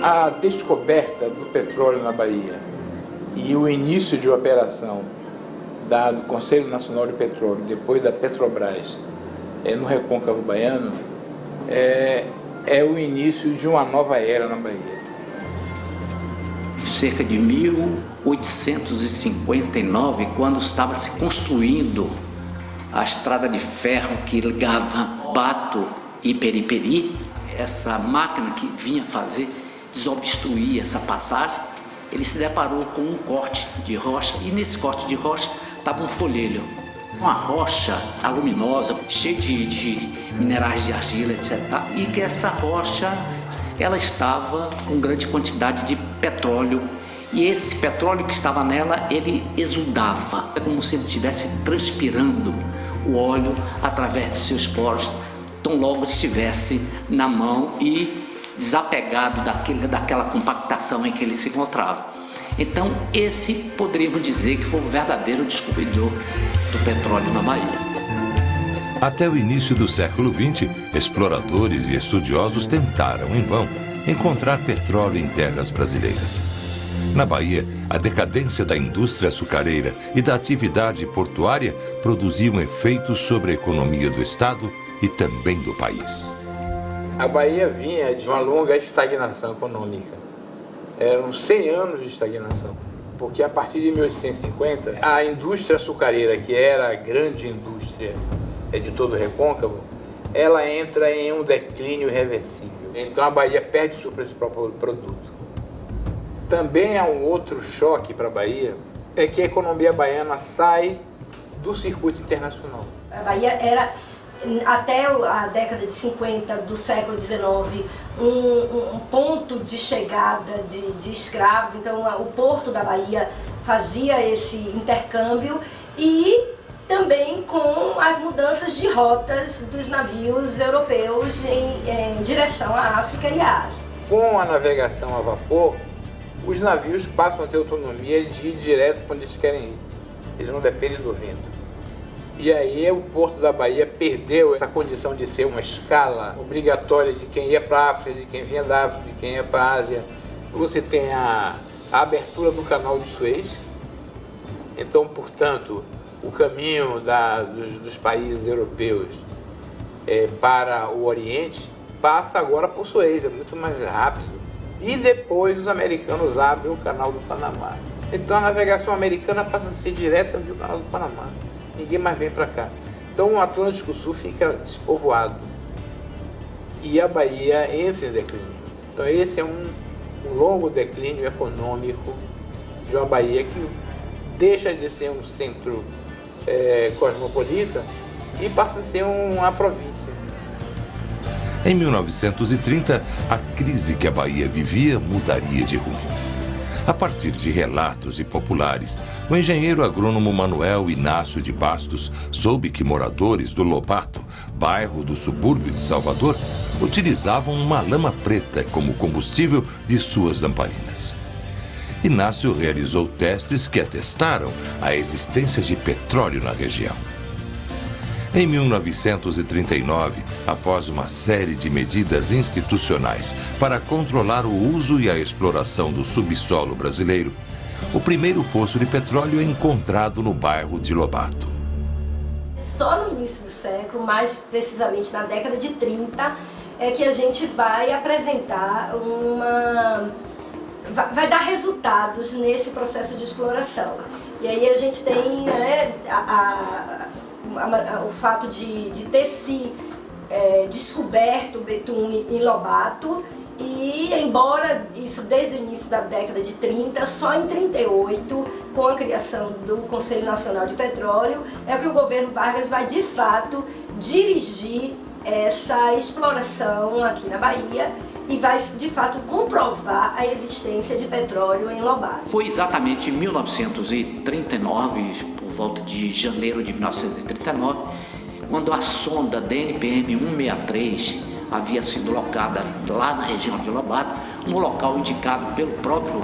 A descoberta do petróleo na Bahia e o início de operação do Conselho Nacional de Petróleo, depois da Petrobras, no Recôncavo Baiano, é o início de uma nova era na Bahia. Cerca de 1859, quando estava se construindo a estrada de ferro que ligava Pato e Periperi, essa máquina que vinha desobstruir essa passagem, ele se deparou com um corte de rocha, e nesse corte de rocha estava um folhelho, uma rocha aluminosa, cheia de minerais de argila, etc. E que essa rocha, ela estava com grande quantidade de petróleo, e esse petróleo que estava nela, ele exudava. É como se ele estivesse transpirando o óleo através de seus poros, tão logo estivesse na mão e desapegado daquela compactação em que ele se encontrava. Então, esse poderíamos dizer que foi o verdadeiro descobridor do petróleo na Bahia. Até o início do século XX, exploradores e estudiosos tentaram, em vão, encontrar petróleo em terras brasileiras. Na Bahia, a decadência da indústria açucareira e da atividade portuária produziam efeitos sobre a economia do Estado e também do país. A Bahia vinha de uma longa estagnação econômica. Eram 100 anos de estagnação, porque a partir de 1850, a indústria açucareira, que era a grande indústria de todo o Recôncavo, ela entra em um declínio irreversível. Então a Bahia perde seu principal produto. Também há um outro choque para a Bahia, é que a economia baiana sai do circuito internacional. A Bahia era, até a década de 50 do século XIX, um ponto de chegada de escravos. Então o porto da Bahia fazia esse intercâmbio, e também com as mudanças de rotas dos navios europeus em direção à África e à Ásia. Com a navegação a vapor, os navios passam a ter autonomia de ir direto para onde eles querem ir. Eles não dependem do vento. E aí o Porto da Bahia perdeu essa condição de ser uma escala obrigatória de quem ia para a África, de quem vinha da África, de quem ia para a Ásia. Você tem a abertura do canal de Suez. Então, portanto, o caminho dos países europeus para o Oriente passa agora por Suez, é muito mais rápido. E depois os americanos abrem o canal do Panamá. Então a navegação americana passa a ser direta via o canal do Panamá. Ninguém mais vem para cá. Então o Atlântico Sul fica despovoado. E a Bahia entra em declínio. Então esse é um longo declínio econômico de uma Bahia que deixa de ser um centro cosmopolita e passa a ser uma província. Em 1930, a crise que a Bahia vivia mudaria de rumo. A partir de relatos e populares, o engenheiro agrônomo Manuel Inácio de Bastos soube que moradores do Lobato, bairro do subúrbio de Salvador, utilizavam uma lama preta como combustível de suas lamparinas. Inácio realizou testes que atestaram a existência de petróleo na região. Em 1939, após uma série de medidas institucionais para controlar o uso e a exploração do subsolo brasileiro, o primeiro poço de petróleo é encontrado no bairro de Lobato. Só no início do século, mais precisamente na década de 30, é que a gente vai apresentar vai dar resultados nesse processo de exploração. E aí a gente tem o fato de ter se descoberto o betume em Lobato, e embora isso desde o início da década de 30, só em 38, com a criação do Conselho Nacional de Petróleo, é que o governo Vargas vai de fato dirigir essa exploração aqui na Bahia e vai de fato comprovar a existência de petróleo em Lobato. Foi exatamente em 1939, por volta de janeiro de 1939, quando a sonda DNPM 163 havia sido locada lá na região de Lobato, no local indicado pelo próprio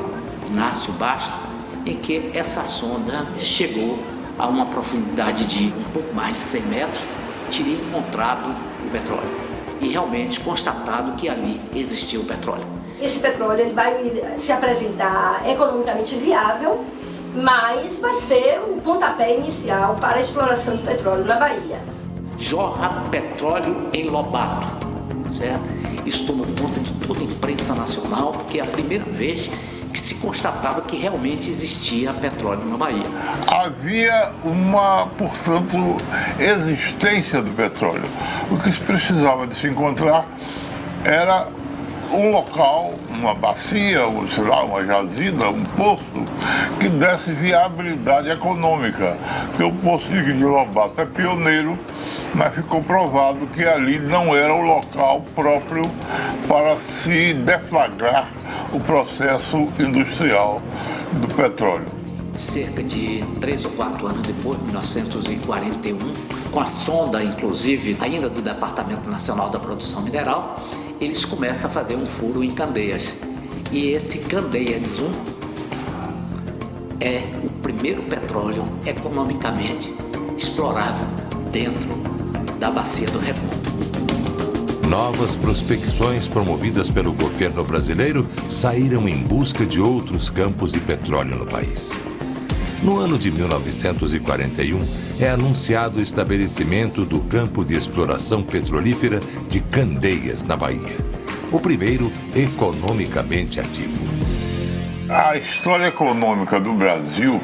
Inácio Bastos, em que essa sonda chegou a uma profundidade de um pouco mais de 100 metros, teria encontrado o petróleo e realmente constatado que ali existia o petróleo. Esse petróleo ele vai se apresentar economicamente viável, mas vai ser o pontapé inicial para a exploração de petróleo na Bahia. Jorra petróleo em Lobato, certo? Isso tomou conta de toda a imprensa nacional, porque é a primeira vez que se constatava que realmente existia petróleo na Bahia. Havia uma, portanto, existência do petróleo. O que se precisava de se encontrar era um local, uma bacia, ou, sei lá, uma jazida, um poço que desse viabilidade econômica. Porque o poço de Lobato é pioneiro, mas ficou provado que ali não era o local próprio para se deflagrar o processo industrial do petróleo. Cerca de 3 ou 4 anos depois, 1941, com a sonda, inclusive, ainda do Departamento Nacional da Produção Mineral, eles começam a fazer um furo em Candeias. E esse Candeias 1 é o primeiro petróleo economicamente explorável dentro da bacia do Recôncavo. Novas prospecções promovidas pelo governo brasileiro saíram em busca de outros campos de petróleo no país. No ano de 1941, é anunciado o estabelecimento do campo de exploração petrolífera de Candeias, na Bahia. O primeiro economicamente ativo. A história econômica do Brasil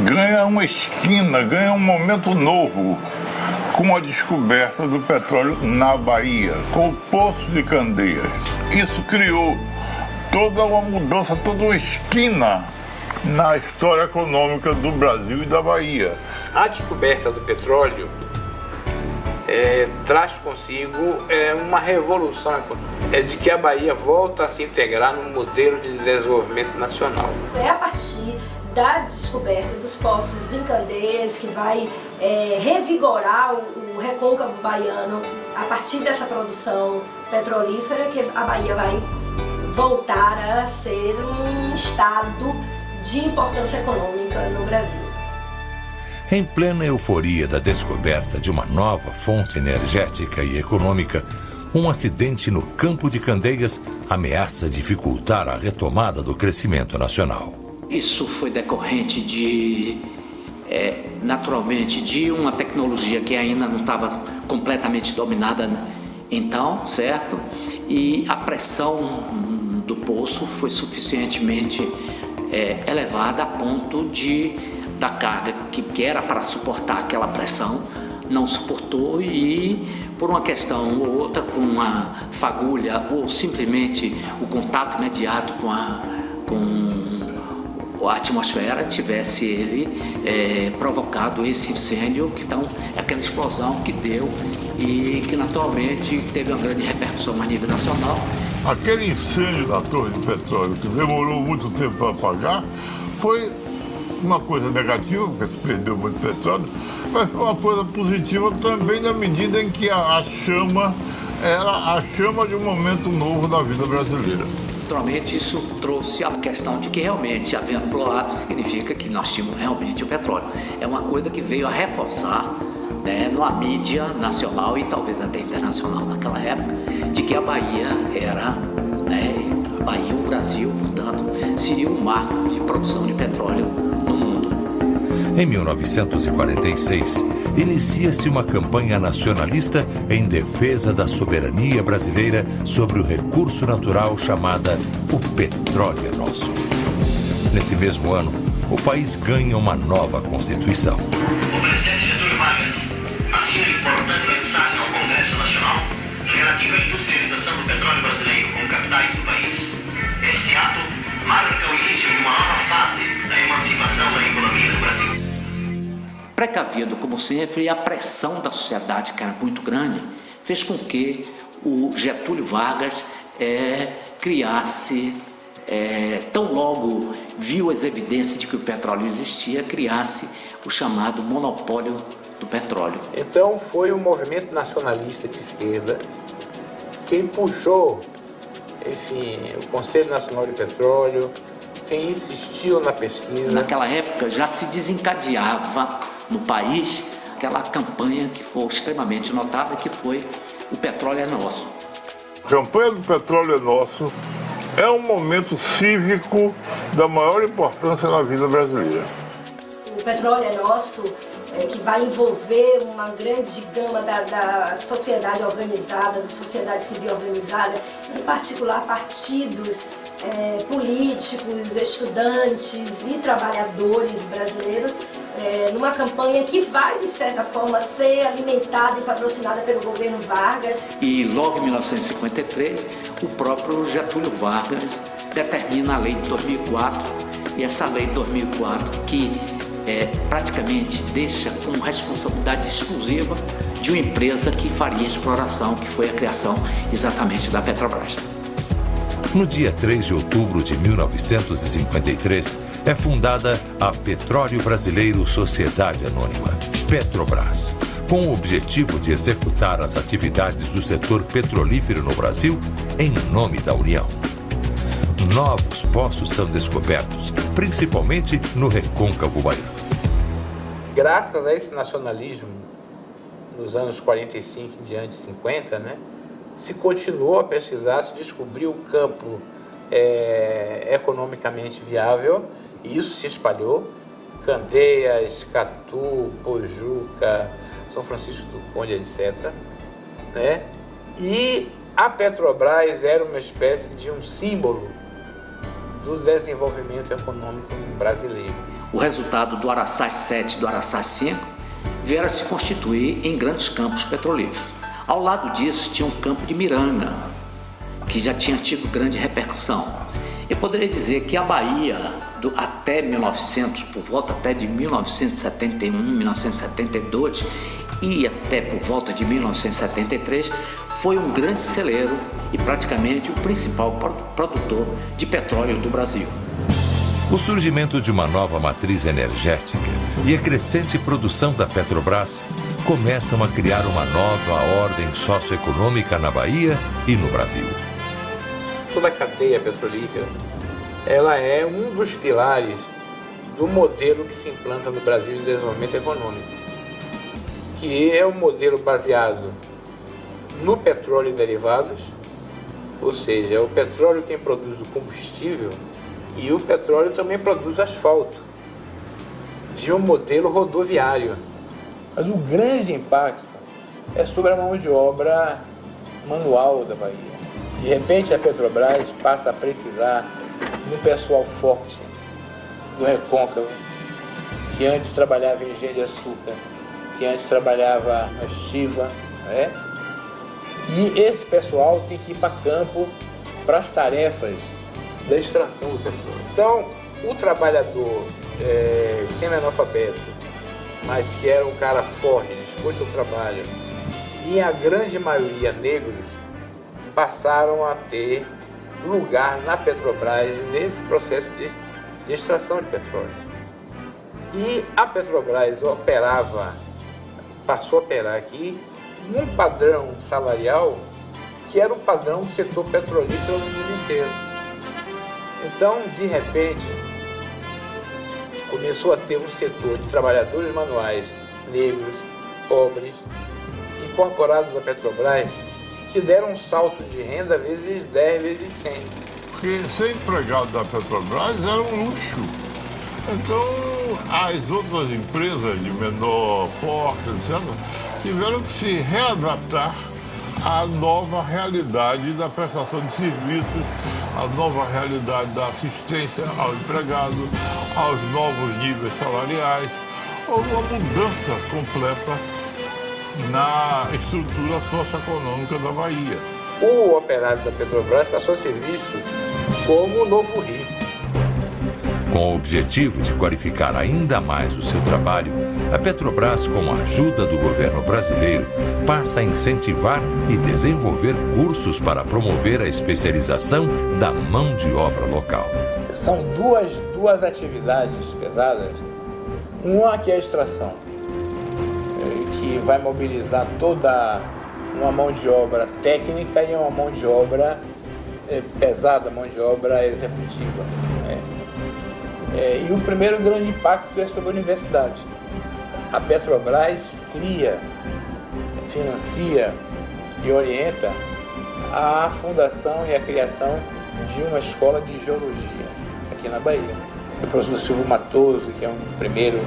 ganha uma esquina, ganha um momento novo com a descoberta do petróleo na Bahia, com o Poço de Candeias. Isso criou toda uma mudança, toda uma esquina na história econômica do Brasil e da Bahia. A descoberta do petróleo traz consigo uma revolução econômica, de que a Bahia volta a se integrar no modelo de desenvolvimento nacional. É a partir da descoberta dos poços em Candeias que vai revigorar o recôncavo baiano. A partir dessa produção petrolífera que a Bahia vai voltar a ser um estado de importância econômica no Brasil. Em plena euforia da descoberta de uma nova fonte energética e econômica, um acidente no campo de Candeias ameaça dificultar a retomada do crescimento nacional. Isso foi decorrente de, naturalmente, de uma tecnologia que ainda não estava completamente dominada então, certo? E a pressão do poço foi suficientemente elevada a ponto da carga que era para suportar aquela pressão, não suportou e, por uma questão ou outra, por uma fagulha ou simplesmente o contato imediato com a atmosfera, tivesse ele provocado esse incêndio, então aquela explosão que deu e que naturalmente teve uma grande repercussão a nível nacional. Aquele incêndio da torre de petróleo que demorou muito tempo para apagar foi uma coisa negativa, porque se perdeu muito petróleo, mas foi uma coisa positiva também na medida em que a chama era a chama de um momento novo da vida brasileira. Naturalmente, isso trouxe a questão de que realmente, havendo bloqueado, significa que nós tínhamos realmente o petróleo. É uma coisa que veio a reforçar, na mídia nacional e talvez até internacional naquela época, de que a Bahia era, a Bahia, o Brasil, portanto, seria um marco de produção de petróleo no mundo. Em 1946, inicia-se uma campanha nacionalista em defesa da soberania brasileira sobre o recurso natural chamada O Petróleo é Nosso. Nesse mesmo ano, o país ganha uma nova Constituição. O presidente Getúlio Vargas assina importante mensagem ao Congresso Nacional relativa à industrialização do petróleo brasileiro com capitais do país. Este ato marca o início de uma nova fase da emancipação da economia do Brasil. Precavido, como sempre, e a pressão da sociedade, que era muito grande, fez com que o Getúlio Vargas criasse, tão logo viu as evidências de que o petróleo existia, criasse o chamado monopólio do petróleo. Então foi um movimento nacionalista de esquerda quem puxou, o Conselho Nacional de Petróleo, quem insistiu na pesquisa. Naquela época já se desencadeava no país aquela campanha que foi extremamente notada, que foi o petróleo é nosso. A campanha do petróleo é nosso é um momento cívico da maior importância na vida brasileira. O petróleo é nosso, que vai envolver uma grande gama da sociedade organizada, da sociedade civil organizada, em particular partidos políticos, estudantes e trabalhadores brasileiros, numa campanha que vai, de certa forma, ser alimentada e patrocinada pelo governo Vargas. E logo em 1953, o próprio Getúlio Vargas determina a lei de 2004, e essa lei de 2004 que praticamente deixa com responsabilidade exclusiva de uma empresa que faria exploração, que foi a criação exatamente da Petrobras. No dia 3 de outubro de 1953, é fundada a Petróleo Brasileiro Sociedade Anônima, Petrobras, com o objetivo de executar as atividades do setor petrolífero no Brasil em nome da União. Novos poços são descobertos, principalmente no Recôncavo Baiano. Graças a esse nacionalismo, nos anos 45 em diante, 50, se continuou a pesquisar, se descobriu o campo economicamente viável, e isso se espalhou. Candeias, Catu, Pojuca, São Francisco do Conde, etc. E a Petrobras era uma espécie de um símbolo do desenvolvimento econômico brasileiro. O resultado do Araçás 7 e do Araçás 5 vieram a se constituir em grandes campos petrolíferos. Ao lado disso tinha um campo de Miranga, que já tinha tido grande repercussão. Eu poderia dizer que a Bahia, até 1900, por volta até de 1971, 1972 e até por volta de 1973, foi um grande celeiro e praticamente o principal produtor de petróleo do Brasil. O surgimento de uma nova matriz energética e a crescente produção da Petrobras começam a criar uma nova ordem socioeconômica na Bahia e no Brasil. Toda a cadeia petrolífera, ela é um dos pilares do modelo que se implanta no Brasil de desenvolvimento econômico, que é um modelo baseado no petróleo e derivados, ou seja, é o petróleo quem produz o combustível e o petróleo também produz asfalto, de um modelo rodoviário. Mas o grande impacto é sobre a mão de obra manual da Bahia. De repente a Petrobras passa a precisar de um pessoal forte do Recôncavo, que antes trabalhava em engenho de açúcar, que antes trabalhava na estiva, E esse pessoal tem que ir para campo para as tarefas da extração do petróleo. Então, o trabalhador semi-analfabeto, mas que era um cara forte, disposto ao trabalho, e a grande maioria negros, passaram a ter lugar na Petrobras nesse processo de extração de petróleo. E a Petrobras passou a operar aqui num padrão salarial que era o padrão do setor petrolífero no mundo inteiro. Então, de repente, começou a ter um setor de trabalhadores manuais, negros, pobres, incorporados à Petrobras, que deram um salto de renda vezes 10, vezes 100. Porque ser empregado da Petrobras era um luxo. Então, as outras empresas de menor porte, etc., tiveram que se readaptar à nova realidade da prestação de serviços, à nova realidade da assistência ao empregado, aos novos níveis salariais. Houve uma mudança completa na estrutura socioeconômica da Bahia. O operário da Petrobras passou a ser visto como o novo rico. Com o objetivo de qualificar ainda mais o seu trabalho, a Petrobras, com a ajuda do governo brasileiro, passa a incentivar e desenvolver cursos para promover a especialização da mão de obra local. São duas atividades pesadas. Uma que é a extração, que vai mobilizar toda uma mão de obra técnica e uma mão de obra pesada, mão de obra executiva. E o primeiro grande impacto é sobre a universidade. A Petrobras cria, financia e orienta a fundação e a criação de uma escola de geologia aqui na Bahia. O professor Silvio Matoso, que é um primeiro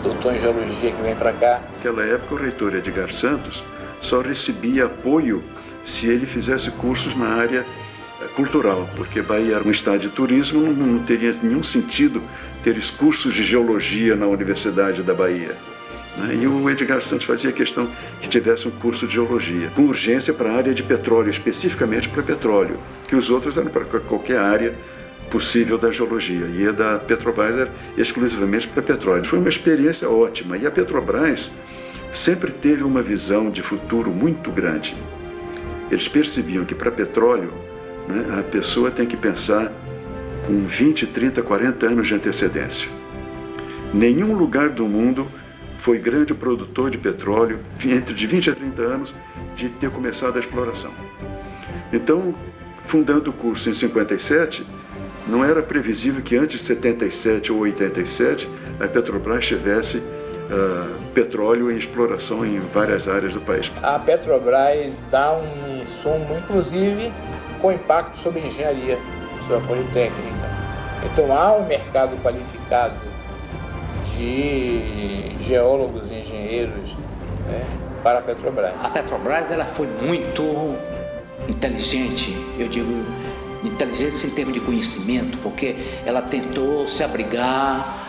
doutor em geologia que vem para cá. Naquela época, o reitor Edgar Santos só recebia apoio se ele fizesse cursos na área cultural, porque Bahia era um estado de turismo, não teria nenhum sentido ter cursos de geologia na Universidade da Bahia. E o Edgar Santos fazia questão que tivesse um curso de geologia, com urgência para a área de petróleo, especificamente para petróleo, que os outros eram para qualquer área possível da geologia, e a da Petrobras era exclusivamente para petróleo. Foi uma experiência ótima, e a Petrobras sempre teve uma visão de futuro muito grande. Eles percebiam que para petróleo, a pessoa tem que pensar com 20, 30, 40 anos de antecedência. Nenhum lugar do mundo foi grande produtor de petróleo entre de 20 a 30 anos de ter começado a exploração. Então, fundando o curso em 57, não era previsível que antes de 77 ou 87 a Petrobras tivesse petróleo em exploração em várias áreas do país. A Petrobras dá um insumo, inclusive, com impacto sobre a engenharia, sobre a politécnica. Então há um mercado qualificado de geólogos e engenheiros, para a Petrobras. A Petrobras ela foi muito inteligente, eu digo inteligência em termos de conhecimento, porque ela tentou se abrigar,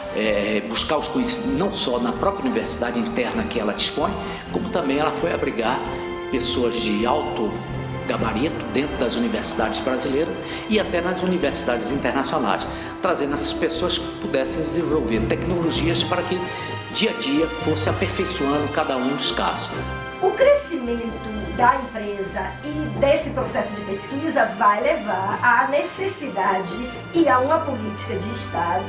buscar os conhecimentos, não só na própria universidade interna que ela dispõe, como também ela foi abrigar pessoas de alto gabarito dentro das universidades brasileiras e até nas universidades internacionais, trazendo essas pessoas que pudessem desenvolver tecnologias para que dia a dia fosse aperfeiçoando cada um dos casos. O crescimento da empresa e desse processo de pesquisa vai levar à necessidade e a uma política de Estado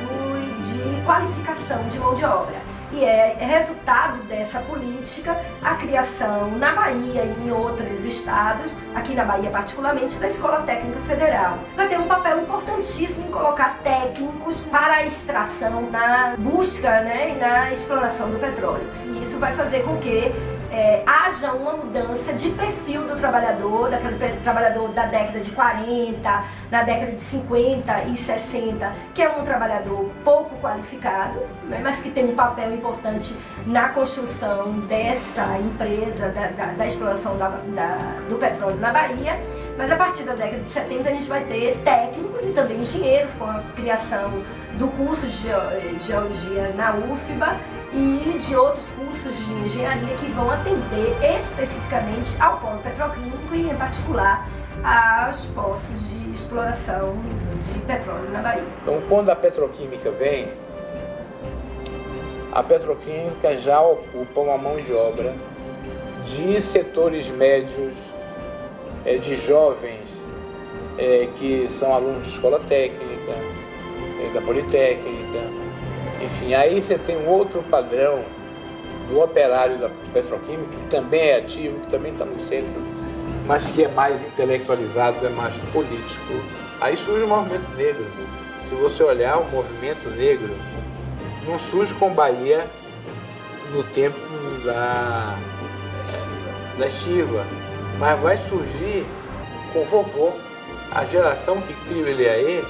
de qualificação de mão de obra. E é resultado dessa política a criação na Bahia e em outros estados, aqui na Bahia particularmente, da Escola Técnica Federal. Vai ter um papel importantíssimo em colocar técnicos para a extração, na busca e na exploração do petróleo. E isso vai fazer com que haja uma mudança de perfil do trabalhador, daquele trabalhador da década de 40, na década de 50 e 60, que é um trabalhador pouco qualificado, mas que tem um papel importante na construção dessa empresa, da exploração do petróleo na Bahia. Mas a partir da década de 70 a gente vai ter técnicos e também engenheiros, com a criação do curso de geologia na UFBA e de outros cursos de engenharia que vão atender especificamente ao polo petroquímico e, em particular, aos poços de exploração de petróleo na Bahia. Então, quando a petroquímica vem, a petroquímica já ocupa uma mão de obra de setores médios, de jovens que são alunos de escola técnica, da politécnica. Enfim, aí você tem um outro padrão do operário da petroquímica, que também é ativo, que também está no centro, mas que é mais intelectualizado, é mais político. Aí surge o movimento negro. Se você olhar o movimento negro, não surge com Bahia no tempo da Estiva, mas vai surgir com o vovô. A geração que criou ele aí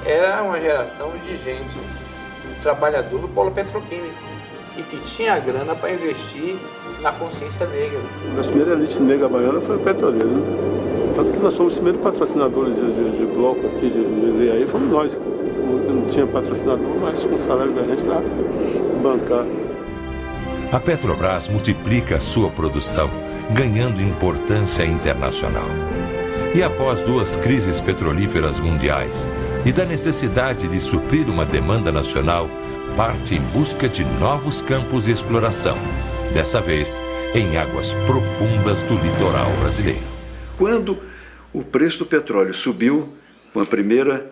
era uma geração de gente, trabalhador do polo petroquímico, e que tinha a grana para investir na consciência negra. A primeira elite negra baiana foi o petroleiro, né? Tanto que nós fomos os primeiros patrocinadores de bloco aqui, de aí fomos nós. Não tinha patrocinador, mas com o salário da gente dava para bancar. A Petrobras multiplica a sua produção, ganhando importância internacional. E após 2 crises petrolíferas mundiais e da necessidade de suprir uma demanda nacional, parte em busca de novos campos de exploração, dessa vez em águas profundas do litoral brasileiro. Quando o preço do petróleo subiu, com a primeira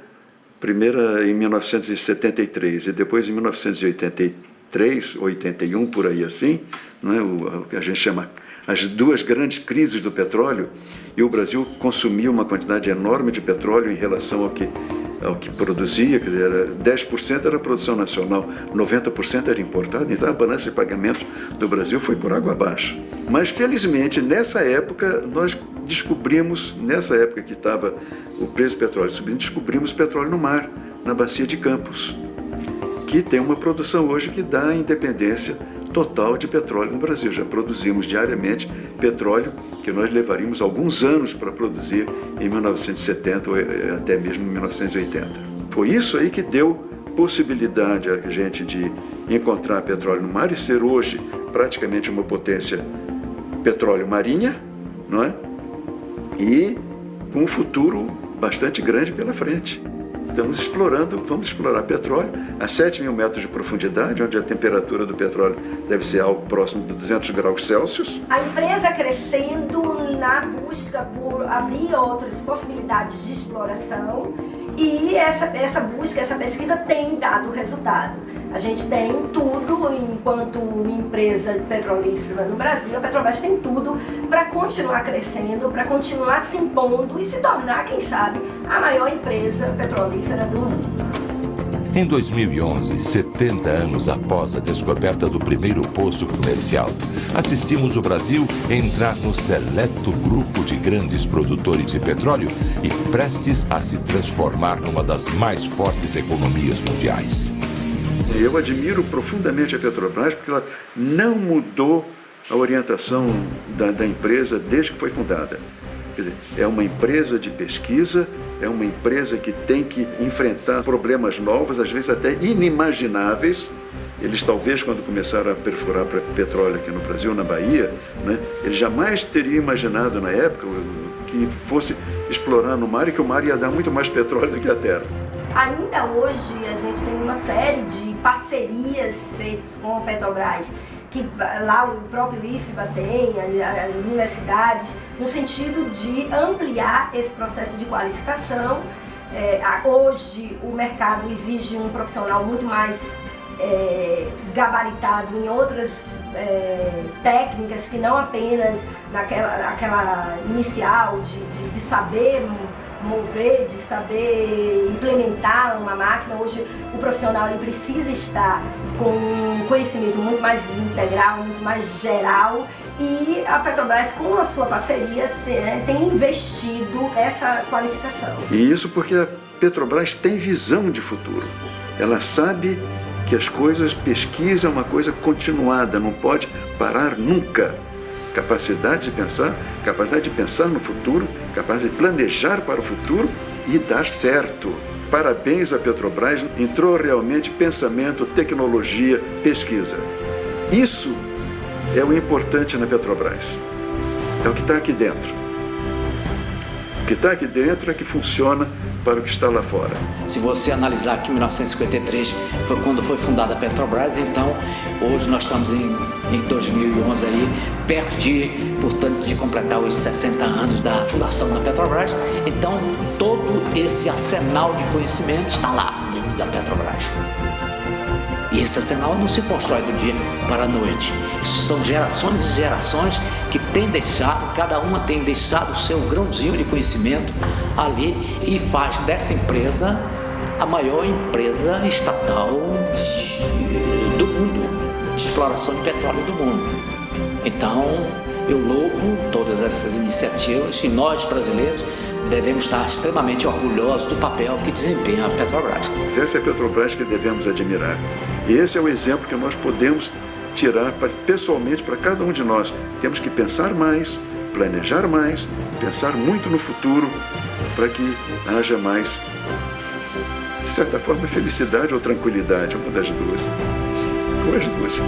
em 1973 e depois em 1983, 81, por aí assim, o que a gente chama as 2 grandes crises do petróleo, e o Brasil consumiu uma quantidade enorme de petróleo em relação ao que produzia, quer dizer, 10% era produção nacional, 90% era importado, então a balança de pagamentos do Brasil foi por água abaixo. Mas, felizmente, nessa época, nós descobrimos, nessa época que estava o preço do petróleo subindo, descobrimos petróleo no mar, na bacia de Campos, que tem uma produção hoje que dá independência total de petróleo no Brasil. Já produzimos diariamente petróleo que nós levaríamos alguns anos para produzir em 1970 ou até mesmo em 1980. Foi isso aí que deu possibilidade a gente de encontrar petróleo no mar e ser hoje praticamente uma potência petróleo marinha, não é? E com um futuro bastante grande pela frente. Estamos explorando, vamos explorar petróleo a 7 mil metros de profundidade, onde a temperatura do petróleo deve ser algo próximo de 200 graus Celsius. A empresa crescendo na busca por abrir outras possibilidades de exploração, e essa busca, essa pesquisa tem dado resultado. A gente tem tudo, enquanto empresa petrolífera no Brasil, a Petrobras tem tudo para continuar crescendo, para continuar se impondo e se tornar, quem sabe, a maior empresa petrolífera do mundo. Em 2011, 70 anos após a descoberta do primeiro poço comercial, assistimos o Brasil entrar no seleto grupo de grandes produtores de petróleo e prestes a se transformar numa das mais fortes economias mundiais. Eu admiro profundamente a Petrobras porque ela não mudou a orientação da empresa desde que foi fundada. Quer dizer, é uma empresa de pesquisa, é uma empresa que tem que enfrentar problemas novos, às vezes até inimagináveis. Eles talvez, quando começaram a perfurar petróleo aqui no Brasil, na Bahia, né, eles jamais teriam imaginado na época que fosse explorar no mar e que o mar ia dar muito mais petróleo do que a terra. Ainda hoje a gente tem uma série de parcerias feitas com a Petrobras, que lá o próprio IFBA tem, as universidades, no sentido de ampliar esse processo de qualificação. Hoje o mercado exige um profissional muito mais gabaritado em outras técnicas, que não apenas naquela inicial de saber mover, de saber implementar uma máquina. Hoje o profissional ele precisa estar com um conhecimento muito mais integral, muito mais geral, e a Petrobras, com a sua parceria, tem investido nessa qualificação. E isso porque a Petrobras tem visão de futuro. Ela sabe que as coisas, pesquisa é uma coisa continuada, não pode parar nunca. Capacidade de pensar no futuro, capacidade de planejar para o futuro e dar certo. Parabéns à Petrobras, entrou realmente pensamento, tecnologia, pesquisa. Isso é o importante na Petrobras. É o que está aqui dentro. O que está aqui dentro é que funciona para o que está lá fora. Se você analisar que 1953 foi quando foi fundada a Petrobras, então hoje nós estamos em 2011 aí, perto portanto, de completar os 60 anos da fundação da Petrobras. Então todo esse arsenal de conhecimento está lá dentro da Petrobras. E esse arsenal não se constrói do dia para a noite. Isso são gerações e gerações que têm deixado, cada uma tem deixado o seu grãozinho de conhecimento ali e faz dessa empresa a maior empresa estatal do mundo, de exploração de petróleo do mundo. Então, eu louvo todas essas iniciativas e nós, brasileiros, devemos estar extremamente orgulhosos do papel que desempenha a Petrobras. Essa é a Petrobras que devemos admirar. E esse é o exemplo que nós podemos tirar pessoalmente para cada um de nós. Temos que pensar mais, planejar mais, pensar muito no futuro para que haja mais, de certa forma, felicidade ou tranquilidade, uma das duas. Ou as duas.